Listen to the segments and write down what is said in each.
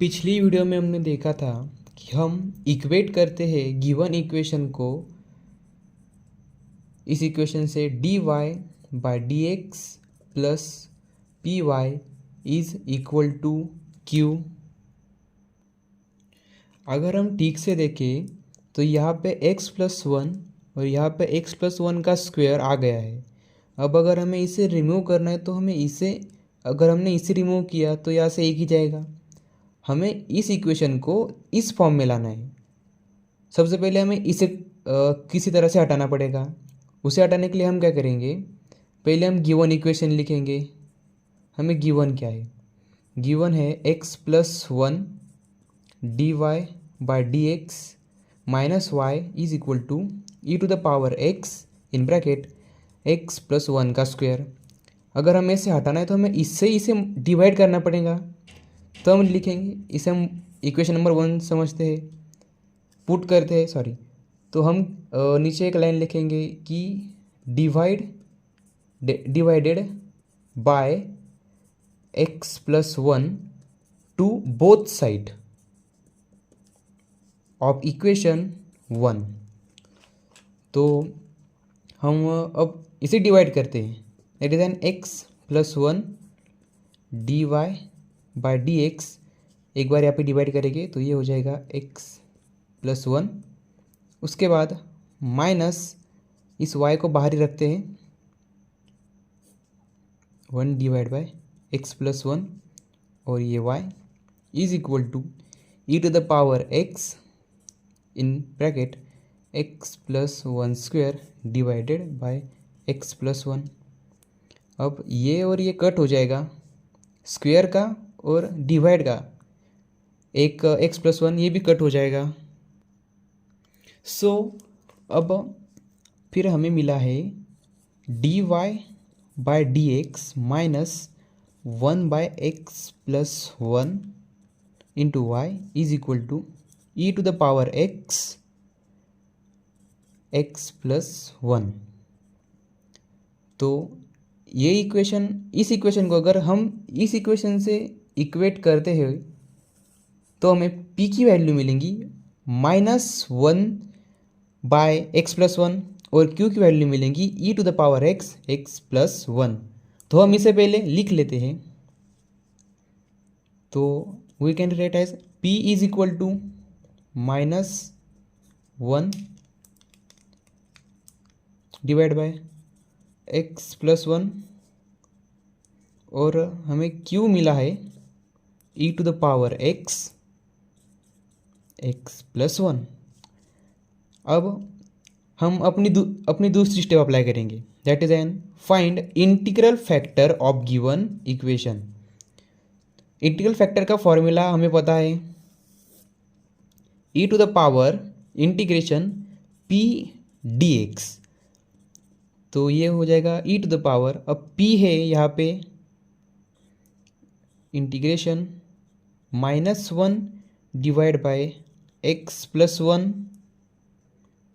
पिछली वीडियो में हमने देखा था कि हम इक्वेट करते हैं गिवन इक्वेशन को इस इक्वेशन से dy by dx plus P Y is equal to Q. अगर हम ठीक से देखें तो यहाँ पे x प्लस वन और यहाँ पे x प्लस वन का स्क्वायर आ गया है। अब अगर हमें इसे रिमूव करना है तो हमें इसे अगर हमने इसे रिमूव किया तो यहाँ से एक ही जाएगा। हमें इस इक्वेशन को इस फॉर्म में लाना है। सबसे पहले हमें इसे किसी तरह से हटाना पड़ेगा। उसे हटाने के लिए हम क्या करेंगे, पहले हम गिवन इक्वेशन लिखेंगे। हमें गिवन क्या है, गिवन है x plus one D Y by D X minus Y is equal to E to the power x in bracket x plus one का स्क्वायर। अगर हमें इसे हटाना है तो हमें इससे इसे डिवाइड करना पड़ेगा, तो हम लिखेंगे इसे हम इक्वेशन नंबर वन समझते हैं, पुट करते हैं सॉरी। तो हम नीचे एक लाइन लिखेंगे कि divided by x plus one to both side of equation one. तो हम अब इसे डिवाइड करते हैं, that is an x plus one D Y by D X. एक बार यहाँ पे डिवाइड करेंगे तो ये हो जाएगा x प्लस वन। उसके बाद माइनस इस y को बाहर ही रखते हैं, one divide by x plus one और ये y is equal to E to the power x in bracket x plus one square divided by x plus one. अब ये और ये कट हो जाएगा, स्क्वायर का और डिवाइड का एक x प्लस वन ये भी कट हो जाएगा। सो अब फिर हमें मिला है dy by D X minus one by x plus one into Y is equal to E to the power x plus one. तो ये इक्वेशन, इस इक्वेशन को अगर हम इस इक्वेशन से इक्वेट करते हैं तो हमें p की वैल्यू मिलेंगी minus one by x plus one और q की वैल्यू मिलेंगी e to the power x plus one. तो हम इसे पहले लिख लेते हैं। तो we can write as p is equal to minus one divide by x plus one और हमें q मिला है e to the power x plus one. अब हम अपनी दूसरी स्टेप अप्लाई करेंगे, that is an find integral factor of given equation. Integral factor का फॉर्मूला हमें पता है, e to the power integration p dx। तो ये हो जाएगा ई टू द पावर, अब p है यहाँ पे integration minus one divide by x plus one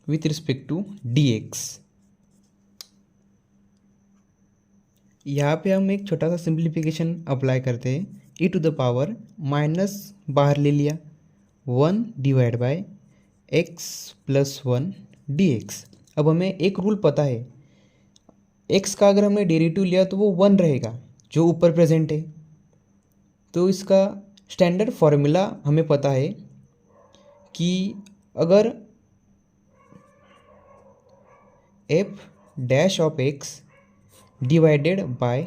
with respect to dx। यहाँ पे हम एक छोटा सा सिंप्लीफिकेशन अप्लाई करते हैं, ई टू द पावर माइनस बाहर ले लिया one divide by x plus one dx। अब हमें एक रूल पता है, x का अगर हमने डेरिवेटिव लिया तो वो वन रहेगा जो ऊपर प्रेजेंट है। तो इसका स्टैंडर्ड फॉर्मूला हमें पता है कि अगर f dash of x divided by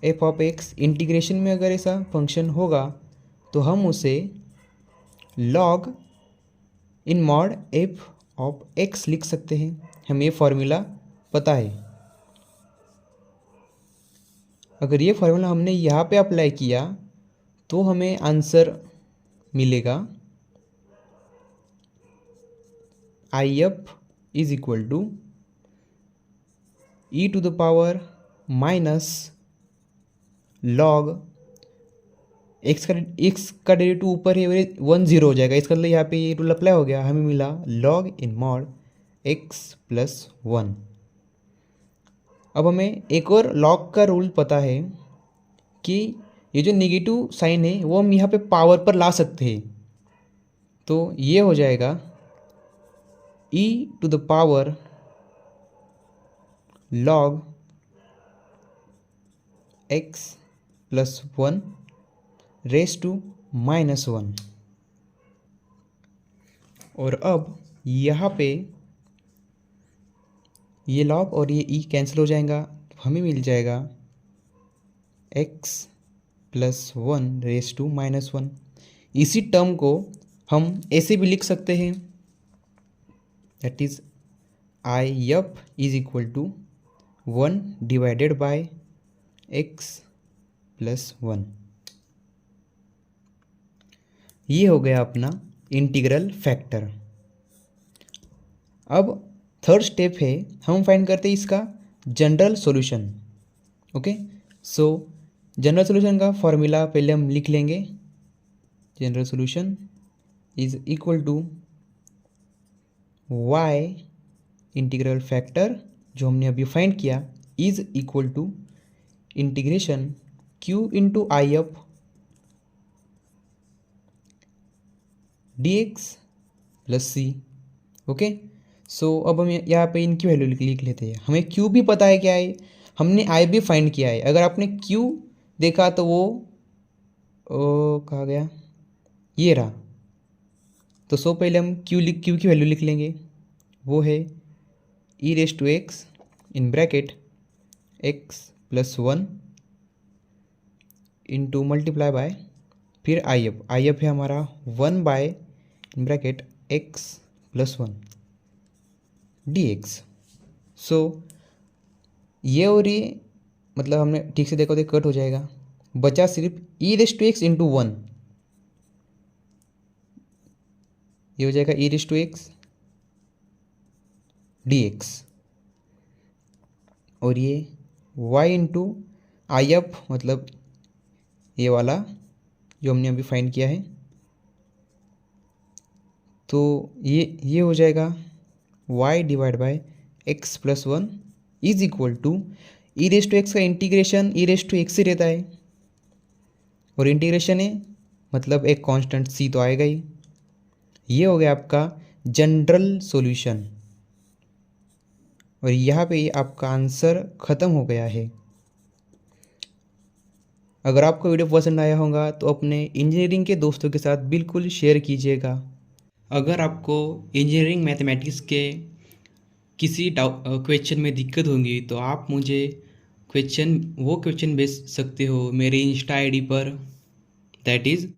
f of x, integration में अगर ऐसा फंक्शन होगा तो हम उसे log in mod f of x लिख सकते हैं। हमें ये फॉर्मूला पता है। अगर ये फॉर्मूला हमने यहाँ पे अप्लाई किया तो हमें आंसर मिलेगा IF is equal to E to the power minus log X का डेरिवेटिव ऊपर है वन जीरो हो जाएगा, इसका मतलब यहाँ पे ये रूल अप्लाई हो गया। हमें मिला log in mod x plus one. अब हमें एक और लॉग का रूल पता है कि ये जो नेगेटिव साइन है वो हम यहाँ पे पावर पर ला सकते हैं। तो ये हो जाएगा e to the power log x plus 1 raise to -1। और अब यहाँ पे ये log और ये e कैंसिल हो जाएगा, तो हमें मिल जाएगा x प्लस 1 रेस टू -1। इसी टर्म को हम ऐसे भी लिख सकते हैं, that is I F is equal to 1 divided by x plus 1। ये हो गया अपना इंटीग्रल फैक्टर। अब थर्ड स्टेप है, हम फाइंड करते हैं इसका general solution. Okay, so general solution का फॉर्मूला पहले हम लिख लेंगे। General solution is equal to y integral factor जो हमने अभी फाइंड किया is equal to integration q into I F dx plus C. Okay, सो अब हम यहाँ पे इनकी वैल्यू लिख लेते हैं। हमें q भी पता है क्या है, हमने i भी फाइंड किया है। अगर आपने q देखा तो वो कहाँ गया, ये रहा। तो सो पहले हम q की वैल्यू लिख लेंगे, वो है e raise to X in bracket x plus 1 into multiply by फिर आई एफ है हमारा 1 by in bracket x plus 1 dx। सो ये और ये मतलब हमने ठीक से देखो तो कट हो जाएगा, बचा सिर्फ e raise to X into 1। ये हो जाएगा e raise to X dx और ये y इंटू आई एफ मतलब ये वाला जो हमने अभी फाइंड किया है। तो ये हो जाएगा y divide by x plus 1 is equal to e raise to x का integration e raise to x से रहता है और इंटीग्रेशन है मतलब एक कांस्टेंट c तो आएगा ही। ये हो गया आपका जनरल सॉल्यूशन और यहाँ पे आपका आंसर ख़त्म हो गया है। अगर आपको वीडियो पसंद आया होगा तो अपने इंजीनियरिंग के दोस्तों के साथ बिल्कुल शेयर कीजिएगा। अगर आपको इंजीनियरिंग मैथमेटिक्स के किसी क्वेश्चन में दिक्कत होगी तो आप मुझे क्वेश्चन भेज सकते हो मेरे इंस्टा आईडी पर, दैट इज़